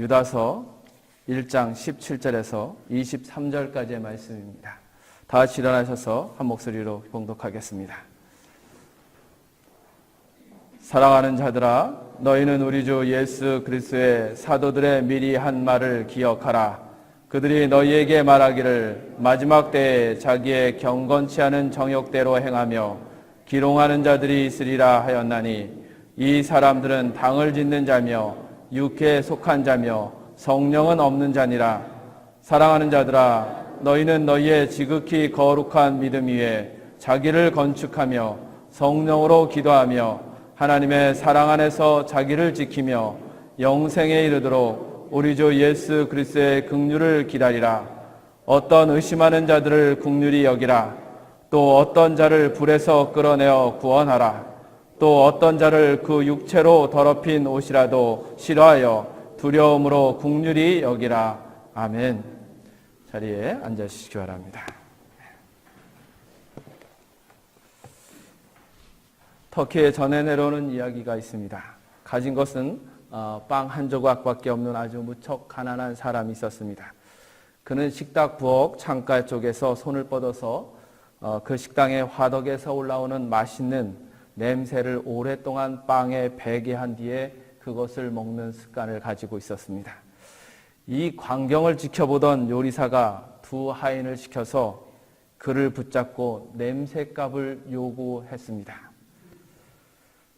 유다서 1장 17절에서 23절까지의 말씀입니다. 다 같이 일어나셔서 한 목소리로 봉독하겠습니다. 사랑하는 자들아, 너희는 우리 주 예수 그리스도의 사도들의 미리 한 말을 기억하라. 그들이 너희에게 말하기를 마지막 때에 자기의 경건치 않은 정욕대로 행하며 기롱하는 자들이 있으리라 하였나니, 이 사람들은 당을 짓는 자며 육회에 속한 자며 성령은 없는 자니라. 사랑하는 자들아, 너희는 너희의 지극히 거룩한 믿음 위에 자기를 건축하며 성령으로 기도하며 하나님의 사랑 안에서 자기를 지키며 영생에 이르도록 우리 주 예수 그리스도의 긍휼을 기다리라. 어떤 의심하는 자들을 긍휼히 여기라. 또 어떤 자를 불에서 끌어내어 구원하라. 또 어떤 자를 그 육체로 더럽힌 옷이라도 싫어하여 두려움으로 긍휼히 여기라. 아멘. 자리에 앉으시기 바랍니다. 터키에 전해 내려오는 이야기가 있습니다. 가진 것은 빵 한 조각밖에 없는 아주 무척 가난한 사람이 있었습니다. 그는 식탁 부엌 창가 쪽에서 손을 뻗어서 그 식당의 화덕에서 올라오는 맛있는 냄새를 오랫동안 빵에 배게 한 뒤에 그것을 먹는 습관을 가지고 있었습니다. 이 광경을 지켜보던 요리사가 두 하인을 시켜서 그를 붙잡고 냄새값을 요구했습니다.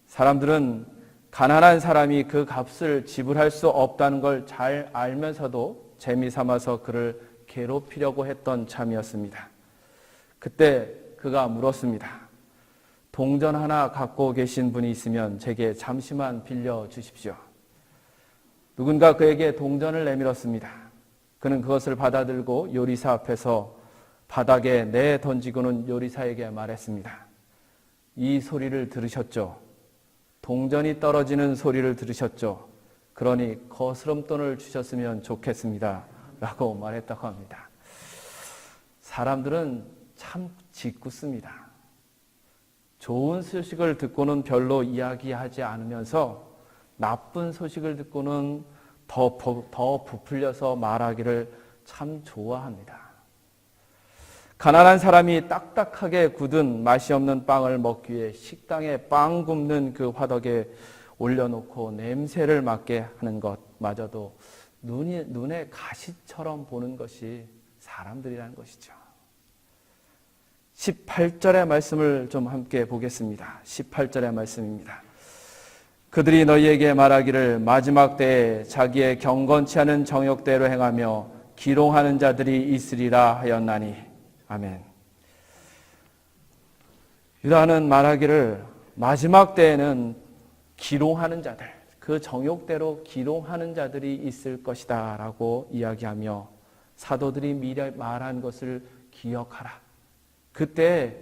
사람들은 가난한 사람이 그 값을 지불할 수 없다는 걸 잘 알면서도 재미삼아서 그를 괴롭히려고 했던 참이었습니다. 그때 그가 물었습니다. 동전 하나 갖고 계신 분이 있으면 제게 잠시만 빌려주십시오. 누군가 그에게 동전을 내밀었습니다. 그는 그것을 받아들고 요리사 앞에서 바닥에 내던지고는 요리사에게 말했습니다. 이 소리를 들으셨죠? 동전이 떨어지는 소리를 들으셨죠? 그러니 거스름돈을 주셨으면 좋겠습니다. 라고 말했다고 합니다. 사람들은 참 짓궂습니다. 좋은 소식을 듣고는 별로 이야기하지 않으면서 나쁜 소식을 듣고는 더 부풀려서 말하기를 참 좋아합니다. 가난한 사람이 딱딱하게 굳은 맛이 없는 빵을 먹기 위해 식당에 빵 굽는 그 화덕에 올려놓고 냄새를 맡게 하는 것마저도 눈에 가시처럼 보는 것이 사람들이라는 것이죠. 18절의 말씀을 좀 함께 보겠습니다. 18절의 말씀입니다. 그들이 너희에게 말하기를 마지막 때에 자기의 경건치 않은 정욕대로 행하며 기롱하는 자들이 있으리라 하였나니. 아멘. 유다는 말하기를 마지막 때에는 기롱하는 자들, 그 정욕대로 기롱하는 자들이 있을 것이다 라고 이야기하며 사도들이 미리 말한 것을 기억하라. 그때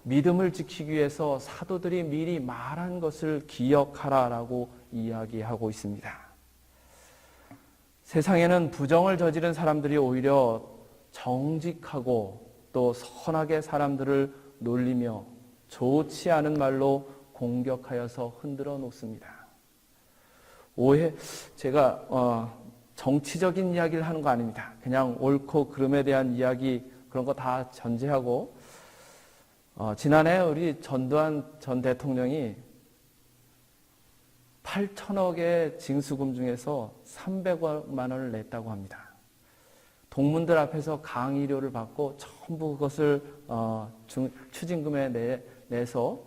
믿음을 지키기 위해서 사도들이 미리 말한 것을 기억하라 라고 이야기하고 있습니다. 세상에는 부정을 저지른 사람들이 오히려 정직하고 또 선하게 사람들을 놀리며 좋지 않은 말로 공격하여서 흔들어 놓습니다. 제가 정치적인 이야기를 하는 거 아닙니다. 그냥 옳고 그름에 대한 이야기 그런 거 다 전제하고 지난해 우리 전두환 전 대통령이 8천억의 징수금 중에서 300만 원을 냈다고 합니다. 동문들 앞에서 강의료를 받고 전부 그것을 추징금에 내서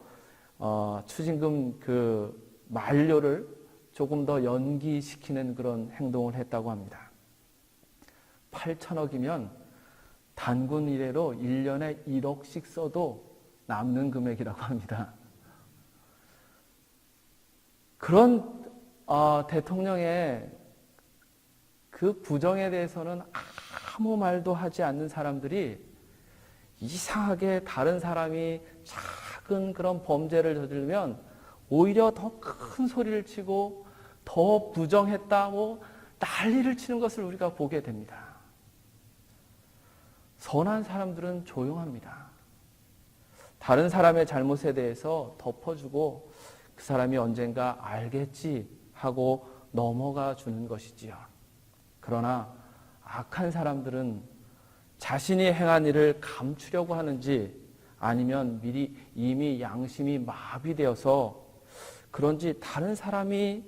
추징금 그 만료를 조금 더 연기시키는 그런 행동을 했다고 합니다. 8천억이면 단군 이래로 1년에 1억씩 써도 남는 금액이라고 합니다. 그런 대통령의 그 부정에 대해서는 아무 말도 하지 않는 사람들이 이상하게 다른 사람이 작은 그런 범죄를 저지르면 오히려 더 큰 소리를 치고 더 부정했다고 난리를 치는 것을 우리가 보게 됩니다. 선한 사람들은 조용합니다. 다른 사람의 잘못에 대해서 덮어주고 그 사람이 언젠가 알겠지 하고 넘어가 주는 것이지요. 그러나 악한 사람들은 자신이 행한 일을 감추려고 하는지 아니면 미리 이미 양심이 마비되어서 그런지 다른 사람이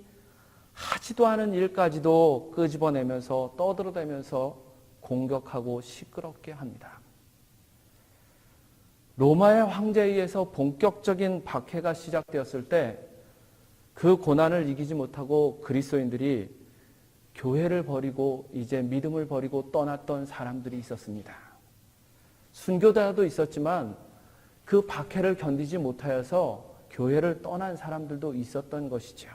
하지도 않은 일까지도 끄집어내면서 떠들어대면서 공격하고 시끄럽게 합니다. 로마의 황제에 의해서 본격적인 박해가 시작되었을 때 그 고난을 이기지 못하고 그리스도인들이 교회를 버리고 이제 믿음을 버리고 떠났던 사람들이 있었습니다. 순교자도 있었지만 그 박해를 견디지 못하여서 교회를 떠난 사람들도 있었던 것이죠.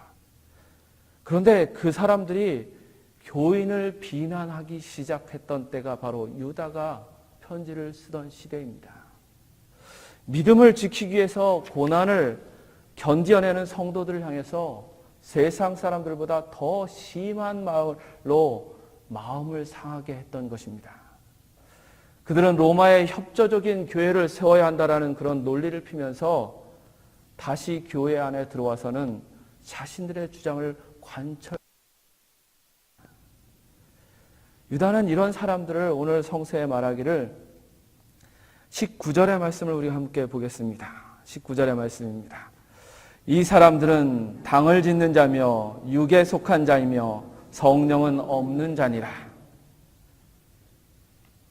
그런데 그 사람들이 교인을 비난하기 시작했던 때가 바로 유다가 편지를 쓰던 시대입니다. 믿음을 지키기 위해서 고난을 견디어내는 성도들을 향해서 세상 사람들보다 더 심한 말로 마음을 상하게 했던 것입니다. 그들은 로마의 협조적인 교회를 세워야 한다라는 그런 논리를 피면서 다시 교회 안에 들어와서는 자신들의 주장을 유다는 이런 사람들을 오늘 성서에 말하기를 19절의 말씀을 우리 함께 보겠습니다. 19절의 말씀입니다. 이 사람들은 당을 짓는 자며 육에 속한 자이며 성령은 없는 자니라.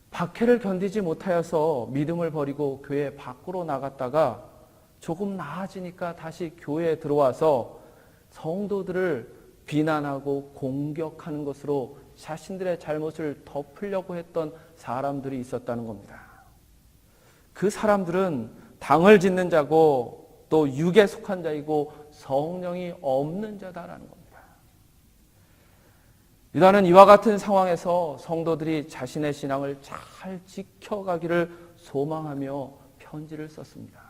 박해를 견디지 못하여서 믿음을 버리고 교회 밖으로 나갔다가 조금 나아지니까 다시 교회에 들어와서 성도들을 비난하고 공격하는 것으로 자신들의 잘못을 덮으려고 했던 사람들이 있었다는 겁니다. 그 사람들은 당을 짓는 자고 또 육에 속한 자이고 성령이 없는 자다라는 겁니다. 유다는 이와 같은 상황에서 성도들이 자신의 신앙을 잘 지켜가기를 소망하며 편지를 썼습니다.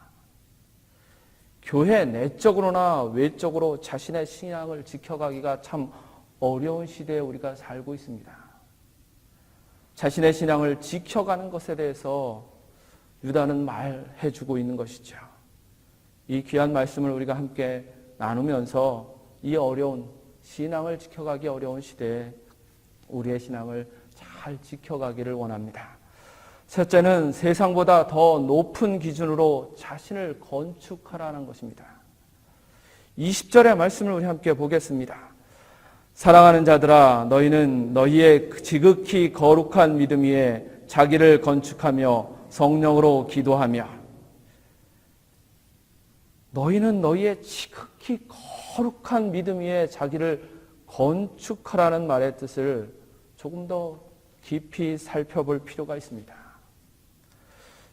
교회 내적으로나 외적으로 자신의 신앙을 지켜가기가 참 어려운 시대에 우리가 살고 있습니다. 자신의 신앙을 지켜가는 것에 대해서 유다는 말해주고 있는 것이죠. 이 귀한 말씀을 우리가 함께 나누면서 이 어려운 신앙을 지켜가기 어려운 시대에 우리의 신앙을 잘 지켜가기를 원합니다. 첫째는 세상보다 더 높은 기준으로 자신을 건축하라는 것입니다. 20절의 말씀을 우리 함께 보겠습니다. 사랑하는 자들아, 너희는 너희의 지극히 거룩한 믿음 위에 자기를 건축하며 성령으로 기도하며. 너희는 너희의 지극히 거룩한 믿음 위에 자기를 건축하라는 말의 뜻을 조금 더 깊이 살펴볼 필요가 있습니다.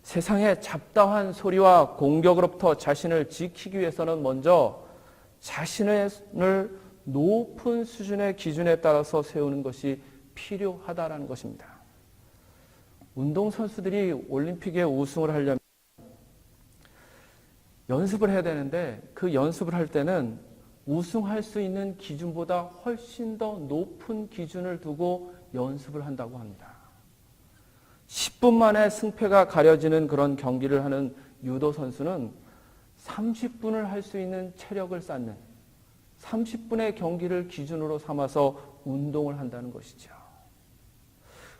세상의 잡다한 소리와 공격으로부터 자신을 지키기 위해서는 먼저 자신을 높은 수준의 기준에 따라서 세우는 것이 필요하다는 것입니다. 운동선수들이 올림픽에 우승을 하려면 연습을 해야 되는데 그 연습을 할 때는 우승할 수 있는 기준보다 훨씬 더 높은 기준을 두고 연습을 한다고 합니다. 10분 만에 승패가 가려지는 그런 경기를 하는 유도 선수는 30분을 할 수 있는 체력을 쌓는 30분의 경기를 기준으로 삼아서 운동을 한다는 것이죠.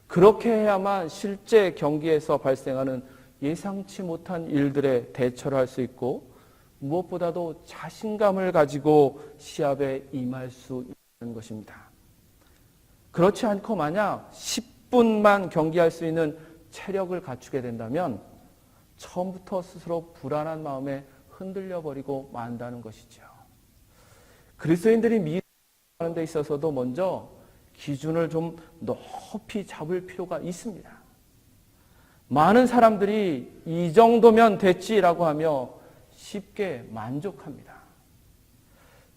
그렇게 해야만 실제 경기에서 발생하는 예상치 못한 일들에 대처를 할 수 있고 무엇보다도 자신감을 가지고 시합에 임할 수 있는 것입니다. 그렇지 않고 만약 10분만 경기할 수 있는 체력을 갖추게 된다면 처음부터 스스로 불안한 마음에 흔들려 버리고 만다는 것이죠. 그리스도인들이 믿는 데 있어서도 먼저 기준을 좀 높이 잡을 필요가 있습니다. 많은 사람들이 이 정도면 됐지라고 하며 쉽게 만족합니다.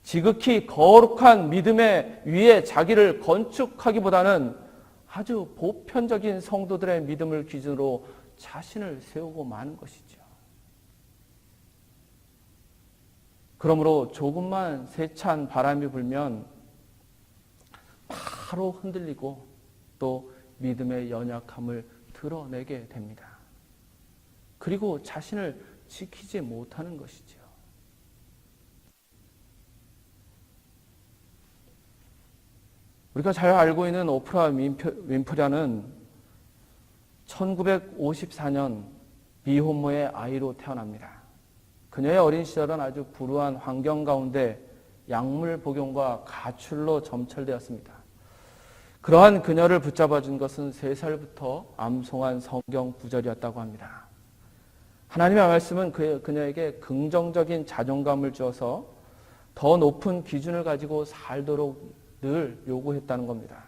지극히 거룩한 믿음의 위에 자기를 건축하기보다는 아주 보편적인 성도들의 믿음을 기준으로 자신을 세우고 마는 것이죠. 그러므로 조금만 세찬 바람이 불면 바로 흔들리고 또 믿음의 연약함을 드러내게 됩니다. 그리고 자신을 지키지 못하는 것이죠. 우리가 잘 알고 있는 오프라 윈프리는 1954년 미혼모의 아이로 태어납니다. 그녀의 어린 시절은 아주 불우한 환경 가운데 약물 복용과 가출로 점철되었습니다. 그러한 그녀를 붙잡아준 것은 3살부터 암송한 성경 구절이었다고 합니다. 하나님의 말씀은 그녀에게 긍정적인 자존감을 주어서 더 높은 기준을 가지고 살도록 늘 요구했다는 겁니다.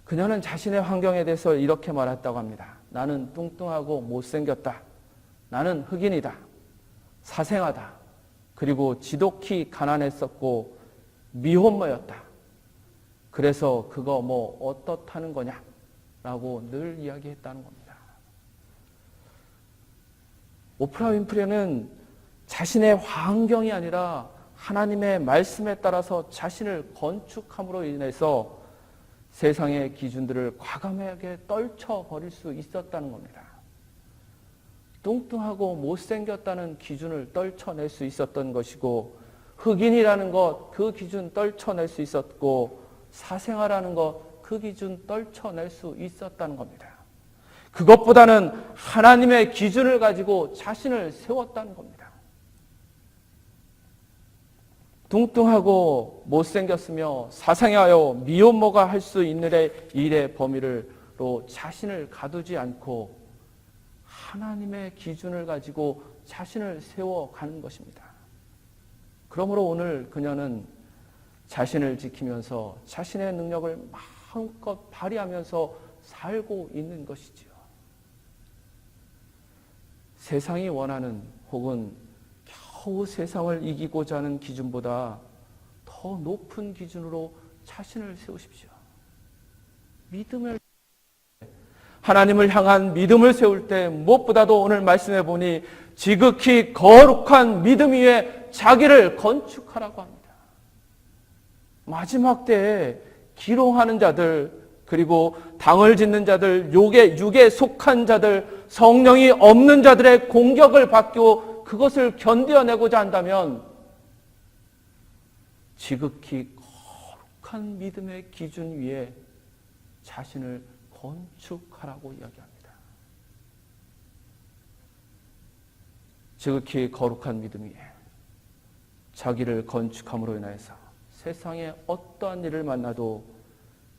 그녀는 자신의 환경에 대해서 이렇게 말했다고 합니다. 나는 뚱뚱하고 못생겼다. 나는 흑인이다. 사생아다. 그리고 지독히 가난했었고 미혼모였다. 그래서 그거 뭐 어떻다는 거냐? 라고 늘 이야기했다는 겁니다. 오프라 윈프리는 자신의 환경이 아니라 하나님의 말씀에 따라서 자신을 건축함으로 인해서 세상의 기준들을 과감하게 떨쳐버릴 수 있었다는 겁니다. 뚱뚱하고 못생겼다는 기준을 떨쳐낼 수 있었던 것이고, 흑인이라는 것, 그 기준 떨쳐낼 수 있었고, 사생아라는 것, 그 기준 떨쳐낼 수 있었다는 겁니다. 그것보다는 하나님의 기준을 가지고 자신을 세웠다는 겁니다. 뚱뚱하고 못생겼으며 사상하여 미혼모가 할 수 있는 일의 범위로 자신을 가두지 않고 하나님의 기준을 가지고 자신을 세워가는 것입니다. 그러므로 오늘 그녀는 자신을 지키면서 자신의 능력을 마음껏 발휘하면서 살고 있는 것이지요. 세상이 원하는 혹은 겨우 세상을 이기고자 하는 기준보다 더 높은 기준으로 자신을 세우십시오. 하나님을 향한 믿음을 세울 때 무엇보다도 오늘 말씀해 보니 지극히 거룩한 믿음 위에 자기를 건축하라고 합니다. 마지막 때에 기롱하는 자들, 그리고 당을 짓는 자들, 육에 속한 자들, 성령이 없는 자들의 공격을 받고 그것을 견뎌내고자 한다면 지극히 거룩한 믿음의 기준 위에 자신을 건축하라고 이야기합니다. 지극히 거룩한 믿음 위에 자기를 건축함으로 인해서 세상에 어떠한 일을 만나도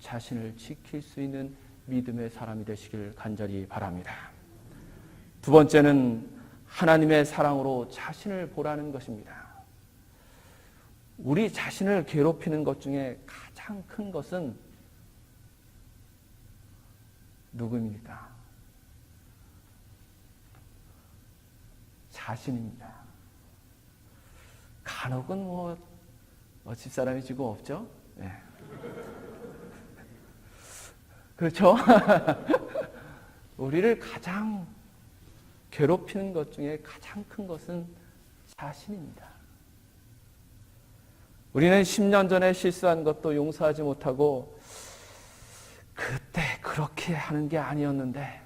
자신을 지킬 수 있는 믿음의 사람이 되시길 간절히 바랍니다. 두 번째는 하나님의 사랑으로 자신을 보라는 것입니다. 우리 자신을 괴롭히는 것 중에 가장 큰 것은 누구입니까? 자신입니다. 간혹은 집사람이 지고 없죠? 네. 그렇죠? 우리를 가장 괴롭히는 것 중에 가장 큰 것은 자신입니다. 우리는 10년 전에 실수한 것도 용서하지 못하고 그때 그렇게 하는 게 아니었는데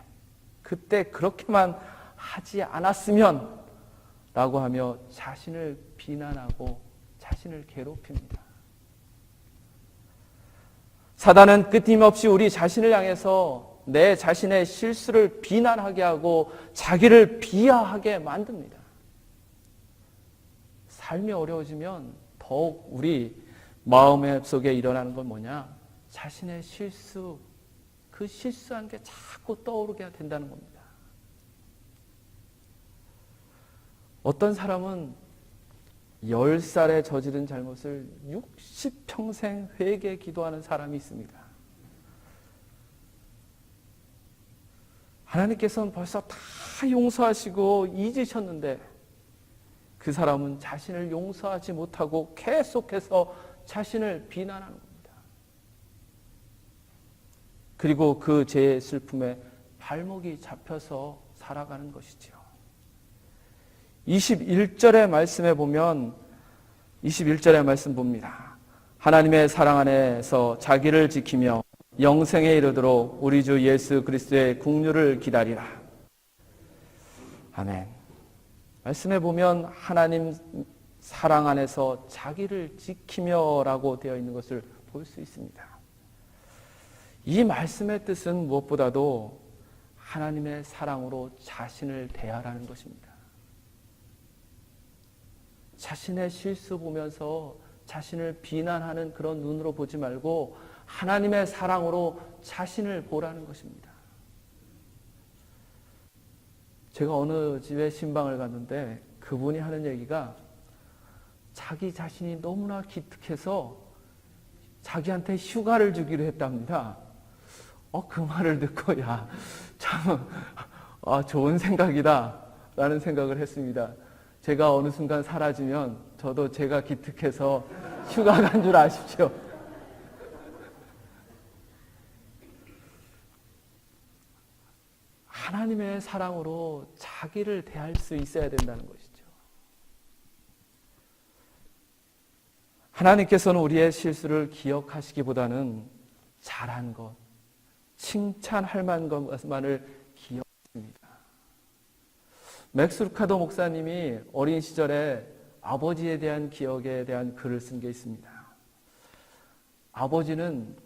그때 그렇게만 하지 않았으면 라고 하며 자신을 비난하고 자신을 괴롭힙니다. 사단은 끊임없이 우리 자신을 향해서 내 자신의 실수를 비난하게 하고 자기를 비하하게 만듭니다. 삶이 어려워지면 더욱 우리 마음 속에 일어나는 건 뭐냐? 자신의 실수, 그 실수한 게 자꾸 떠오르게 된다는 겁니다. 어떤 사람은 10살에 저지른 잘못을 60평생 회개 기도하는 사람이 있습니다. 하나님께서는 벌써 다 용서하시고 잊으셨는데 그 사람은 자신을 용서하지 못하고 계속해서 자신을 비난하는 겁니다. 그리고 그 죄의 슬픔에 발목이 잡혀서 살아가는 것이지요. 21절의 말씀에 보면 21절의 말씀 봅니다. 하나님의 사랑 안에서 자기를 지키며 영생에 이르도록 우리 주 예수 그리스도의 긍휼을 기다리라. 아멘. 말씀에 보면 하나님 사랑 안에서 자기를 지키며라고 되어 있는 것을 볼 수 있습니다. 이 말씀의 뜻은 무엇보다도 하나님의 사랑으로 자신을 대하라는 것입니다. 자신의 실수 보면서 자신을 비난하는 그런 눈으로 보지 말고 하나님의 사랑으로 자신을 보라는 것입니다. 제가 어느 집에 신방을 갔는데 그분이 하는 얘기가 자기 자신이 너무나 기특해서 자기한테 휴가를 주기로 했답니다. 그 말을 듣고 참 좋은 생각이다 라는 생각을 했습니다. 제가 어느 순간 사라지면 저도 제가 기특해서 휴가 간 줄 아십시오. 하나님의 사랑으로 자기를 대할 수 있어야 된다는 것이죠. 하나님께서는 우리의 실수를 기억하시기보다는 잘한 것, 칭찬할 만한 것만을 기억하십니다. 맥스 루카도 목사님이 어린 시절에 아버지에 대한 기억에 대한 글을 쓴 게 있습니다. 아버지는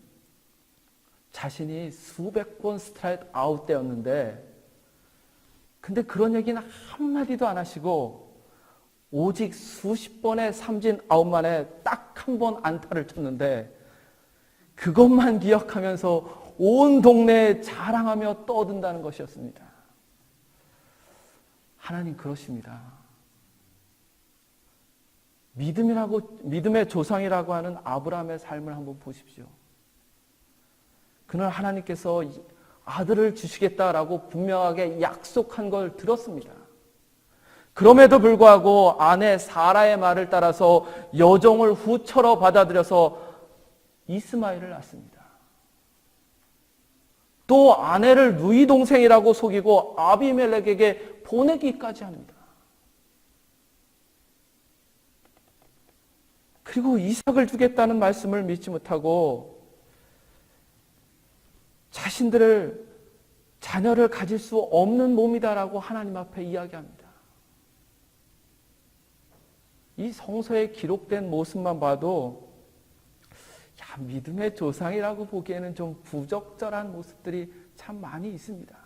자신이 수백 번 스트라이크 아웃 되었는데 근데 그런 얘기는 한마디도 안 하시고 오직 수십 번의 삼진 아웃 만에 딱 한 번 안타를 쳤는데 그것만 기억하면서 온 동네에 자랑하며 떠든다는 것이었습니다. 하나님 그러십니다. 믿음의 조상이라고 하는 아브라함의 삶을 한번 보십시오. 그는 하나님께서 아들을 주시겠다라고 분명하게 약속한 걸 들었습니다. 그럼에도 불구하고 아내 사라의 말을 따라서 여종을 후처로 받아들여서 이스마엘을 낳습니다. 또 아내를 누이 동생이라고 속이고 아비멜렉에게 보내기까지 합니다. 그리고 이삭을 주겠다는 말씀을 믿지 못하고 자녀를 가질 수 없는 몸이다라고 하나님 앞에 이야기합니다. 이 성서에 기록된 모습만 봐도 믿음의 조상이라고 보기에는 좀 부적절한 모습들이 참 많이 있습니다.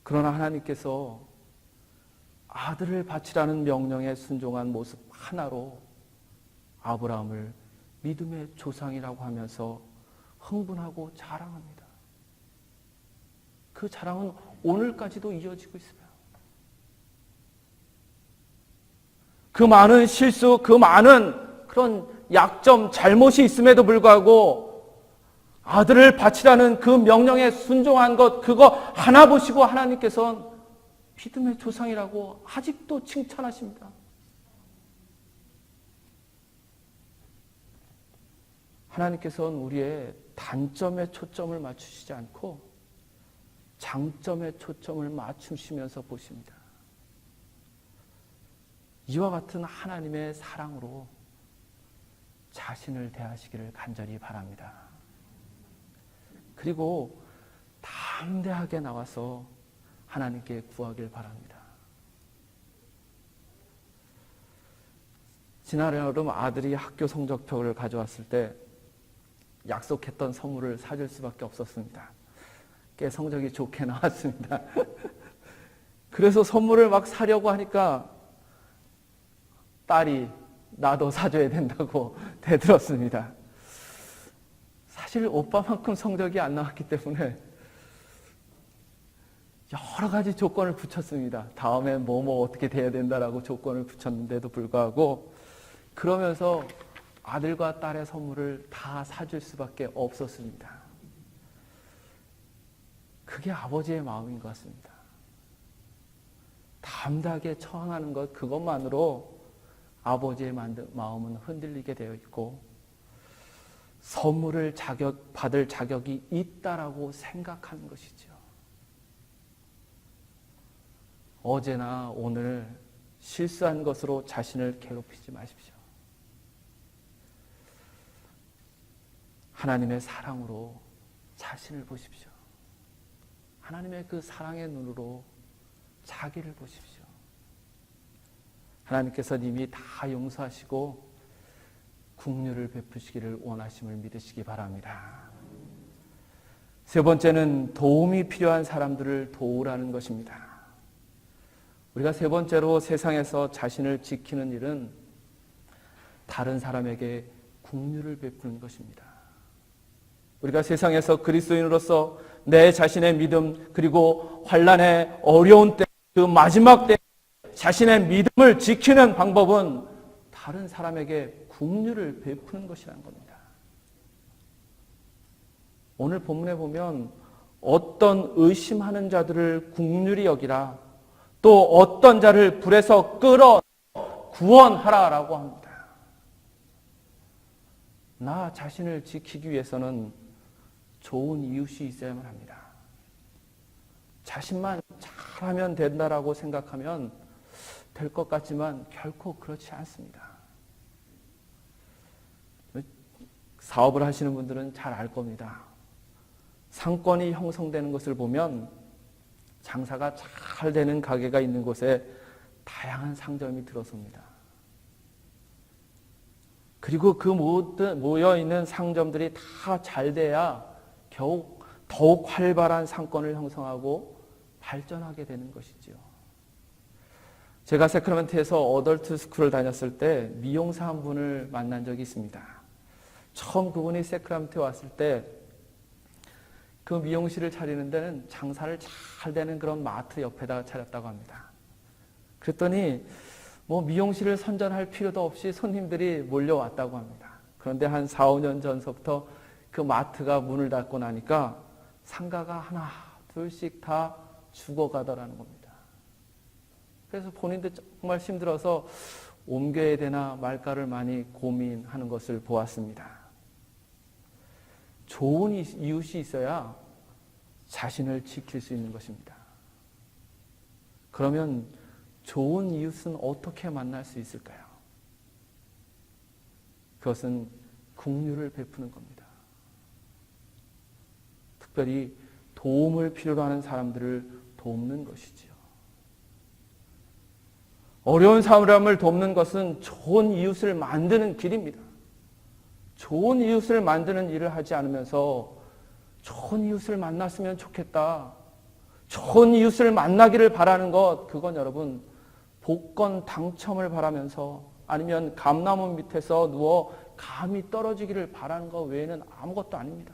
그러나 하나님께서 아들을 바치라는 명령에 순종한 모습 하나로 아브라함을 믿음의 조상이라고 하면서 흥분하고 자랑합니다. 그 자랑은 오늘까지도 이어지고 있어요. 그 많은 실수, 그 많은 그런 약점, 잘못이 있음에도 불구하고 아들을 바치라는 그 명령에 순종한 것, 그거 하나 보시고 하나님께서는 믿음의 조상이라고 아직도 칭찬하십니다. 하나님께서는 우리의 단점에 초점을 맞추시지 않고 장점에 초점을 맞추시면서 보십니다. 이와 같은 하나님의 사랑으로 자신을 대하시기를 간절히 바랍니다. 그리고 담대하게 나와서 하나님께 구하길 바랍니다. 지난 여름 아들이 학교 성적표를 가져왔을 때 약속했던 선물을 사줄 수밖에 없었습니다. 꽤 성적이 좋게 나왔습니다. 그래서 선물을 막 사려고 하니까 딸이 나도 사줘야 된다고 대들었습니다. 사실 오빠만큼 성적이 안 나왔기 때문에 여러 가지 조건을 붙였습니다. 다음에 뭐 어떻게 돼야 된다라고 조건을 붙였는데도 불구하고 그러면서 아들과 딸의 선물을 다 사줄 수밖에 없었습니다. 그게 아버지의 마음인 것 같습니다. 담대하게 처항하는 것 그것만으로 아버지의 마음은 흔들리게 되어 있고 선물을 받을 자격이 있다라고 생각하는 것이죠. 어제나 오늘 실수한 것으로 자신을 괴롭히지 마십시오. 하나님의 사랑으로 자신을 보십시오. 하나님의 그 사랑의 눈으로 자기를 보십시오. 하나님께서 이미 다 용서하시고 긍휼을 베푸시기를 원하심을 믿으시기 바랍니다. 세 번째는 도움이 필요한 사람들을 도우라는 것입니다. 우리가 세 번째로 세상에서 자신을 지키는 일은 다른 사람에게 긍휼을 베푸는 것입니다. 우리가 세상에서 그리스도인으로서 내 자신의 믿음, 그리고 환난의 어려운 때, 그 마지막 때 자신의 믿음을 지키는 방법은 다른 사람에게 긍휼을 베푸는 것이라는 겁니다. 오늘 본문에 보면 어떤 의심하는 자들을 긍휼히 여기라, 또 어떤 자를 불에서 끌어 구원하라라고 합니다. 나 자신을 지키기 위해서는 좋은 이웃이 있어야만 합니다. 자신만 잘하면 된다라고 생각하면 될 것 같지만 결코 그렇지 않습니다. 사업을 하시는 분들은 잘 알 겁니다. 상권이 형성되는 것을 보면 장사가 잘 되는 가게가 있는 곳에 다양한 상점이 들어섭니다. 그리고 그 모든 모여있는 상점들이 다 잘 돼야 더욱 활발한 상권을 형성하고 발전하게 되는 것이죠. 제가 세크라멘토에서 어덜트 스쿨을 다녔을 때 미용사 한 분을 만난 적이 있습니다. 처음 그분이 세크라멘토에 왔을 때 그 미용실을 차리는 데는 장사를 잘 되는 그런 마트 옆에다가 차렸다고 합니다. 그랬더니 미용실을 선전할 필요도 없이 손님들이 몰려왔다고 합니다. 그런데 한 4, 5년 전서부터 그 마트가 문을 닫고 나니까 상가가 하나, 둘씩 다 죽어가더라는 겁니다. 그래서 본인도 정말 힘들어서 옮겨야 되나 말까를 많이 고민하는 것을 보았습니다. 좋은 이웃이 있어야 자신을 지킬 수 있는 것입니다. 그러면 좋은 이웃은 어떻게 만날 수 있을까요? 그것은 긍휼을 베푸는 겁니다. 특별히 도움을 필요로 하는 사람들을 돕는 것이지요. 어려운 사람을 돕는 것은 좋은 이웃을 만드는 길입니다. 좋은 이웃을 만드는 일을 하지 않으면서 좋은 이웃을 만났으면 좋겠다, 좋은 이웃을 만나기를 바라는 것, 그건 여러분 복권 당첨을 바라면서 아니면 감나무 밑에서 누워 감이 떨어지기를 바라는 것 외에는 아무것도 아닙니다.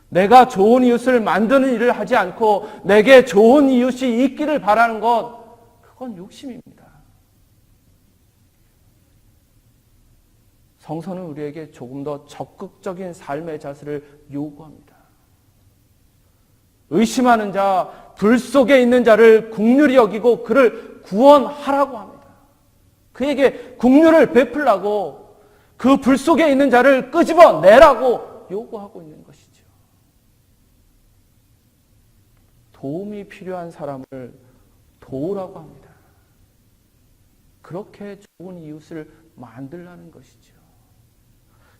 내가 좋은 이웃을 만드는 일을 하지 않고 내게 좋은 이웃이 있기를 바라는 것, 그건 욕심입니다. 성서는 우리에게 조금 더 적극적인 삶의 자세를 요구합니다. 의심하는 자, 불 속에 있는 자를 긍휼히 여기고 그를 구원하라고 합니다. 그에게 긍휼을 베풀라고, 그 불 속에 있는 자를 끄집어내라고 요구하고 있는 것이죠. 도움이 필요한 사람을 도우라고 합니다. 그렇게 좋은 이웃을 만들라는 것이죠.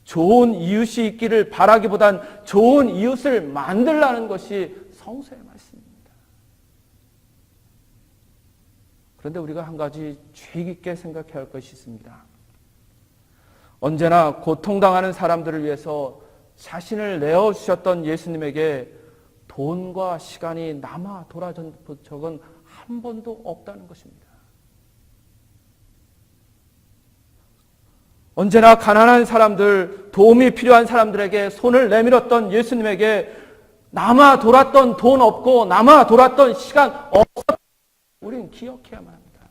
좋은 이웃이 있기를 바라기보단 좋은 이웃을 만들라는 것이 성서의 말씀입니다. 그런데 우리가 한 가지 주의 깊게 생각해야 할 것이 있습니다. 언제나 고통당하는 사람들을 위해서 자신을 내어주셨던 예수님에게 돈과 시간이 남아 돌아준 적은 한 번도 없다는 것입니다. 언제나 가난한 사람들, 도움이 필요한 사람들에게 손을 내밀었던 예수님에게 남아 돌았던 돈 없고 남아 돌았던 시간 없었던 우리는 기억해야만 합니다.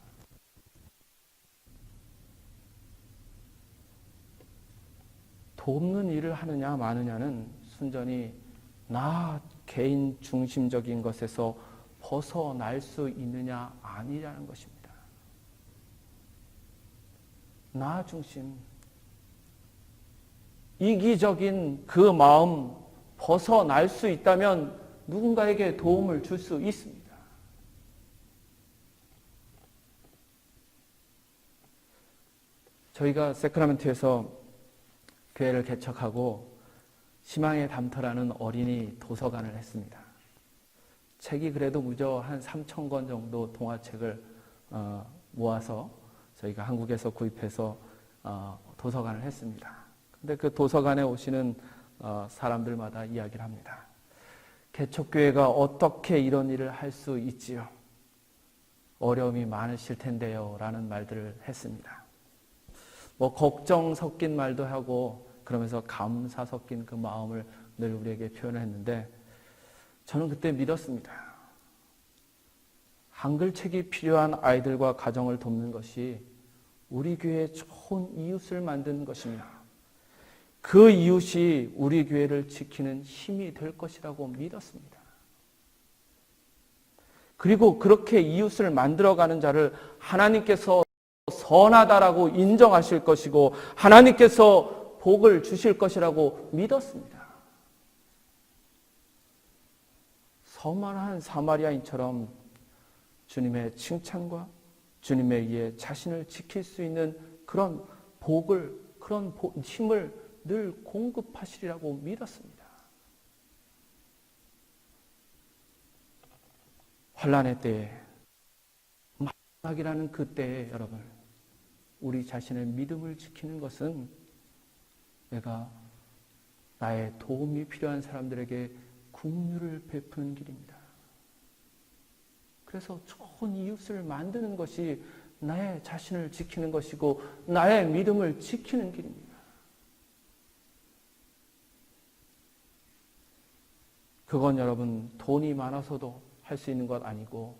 돕는 일을 하느냐 마느냐는 순전히 나 개인 중심적인 것에서 벗어날 수 있느냐 아니라는 것입니다. 나 중심, 이기적인 그 마음 벗어날 수 있다면 누군가에게 도움을 줄 수 있습니다. 저희가 세크라멘토에서 교회를 개척하고 희망의 담터라는 어린이 도서관을 했습니다. 책이 그래도 무려 한 3,000권 정도 동화책을 모아서 저희가 한국에서 구입해서 도서관을 했습니다. 근데 그 도서관에 오시는 사람들마다 이야기를 합니다. 개척교회가 어떻게 이런 일을 할 수 있지요? 어려움이 많으실 텐데요 라는 말들을 했습니다. 걱정 섞인 말도 하고 그러면서 감사 섞인 그 마음을 늘 우리에게 표현했는데 저는 그때 믿었습니다. 한글책이 필요한 아이들과 가정을 돕는 것이 우리 교회의 좋은 이웃을 만드는 것이며 그 이웃이 우리 교회를 지키는 힘이 될 것이라고 믿었습니다. 그리고 그렇게 이웃을 만들어가는 자를 하나님께서 선하다라고 인정하실 것이고 하나님께서 복을 주실 것이라고 믿었습니다. 서만한 사마리아인처럼 주님의 칭찬과 주님에 의해 자신을 지킬 수 있는 그런 복을, 그런 힘을 늘 공급하시리라고 믿었습니다. 환난의 때에, 마지막이라는 그 때에 여러분, 우리 자신의 믿음을 지키는 것은 내가 나의 도움이 필요한 사람들에게 긍휼을 베푸는 길입니다. 그래서 좋은 이웃을 만드는 것이 나의 자신을 지키는 것이고 나의 믿음을 지키는 길입니다. 그건 여러분 돈이 많아서도 할 수 있는 것 아니고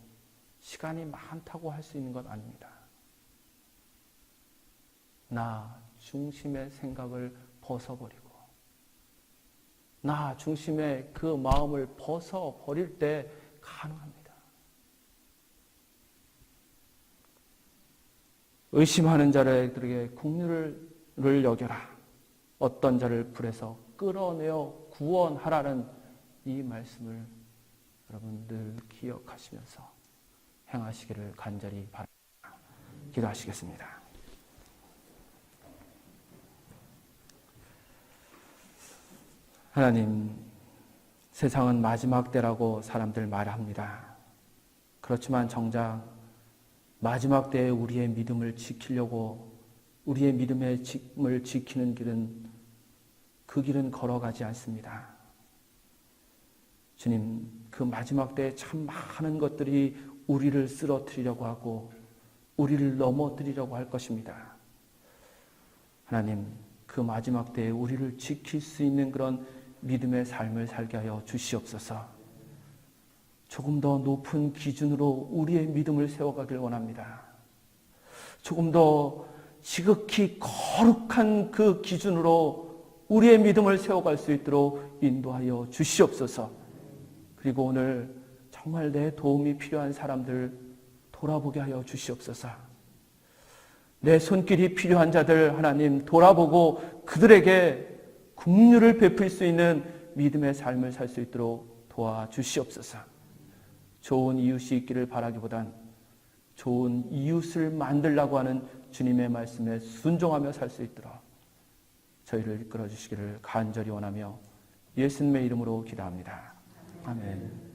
시간이 많다고 할 수 있는 것 아닙니다. 나 중심의 생각을 벗어버리고 나 중심의 그 마음을 벗어버릴 때 가능합니다. 의심하는 자들에게 긍휼을 여겨라. 어떤 자를 불에서 끌어내어 구원하라는 이 말씀을 여러분 늘 기억하시면서 행하시기를 간절히 바랍니다. 기도하시겠습니다. 하나님, 세상은 마지막 때라고 사람들 말합니다. 그렇지만 정작 마지막 때에 우리의 믿음을 지키려고 우리의 믿음의 짐을 지키는 길은 그 길은 걸어가지 않습니다. 주님, 그 마지막 때에 참 많은 것들이 우리를 쓰러뜨리려고 하고 우리를 넘어뜨리려고 할 것입니다. 하나님, 그 마지막 때에 우리를 지킬 수 있는 그런 믿음의 삶을 살게 하여 주시옵소서. 조금 더 높은 기준으로 우리의 믿음을 세워가길 원합니다. 조금 더 지극히 거룩한 그 기준으로 우리의 믿음을 세워갈 수 있도록 인도하여 주시옵소서. 그리고 오늘 정말 내 도움이 필요한 사람들 돌아보게 하여 주시옵소서. 내 손길이 필요한 자들 하나님 돌아보고 그들에게 긍휼을 베풀 수 있는 믿음의 삶을 살 수 있도록 도와주시옵소서. 좋은 이웃이 있기를 바라기보단 좋은 이웃을 만들려고 하는 주님의 말씀에 순종하며 살 수 있도록 저희를 이끌어 주시기를 간절히 원하며 예수님의 이름으로 기도합니다. 아멘.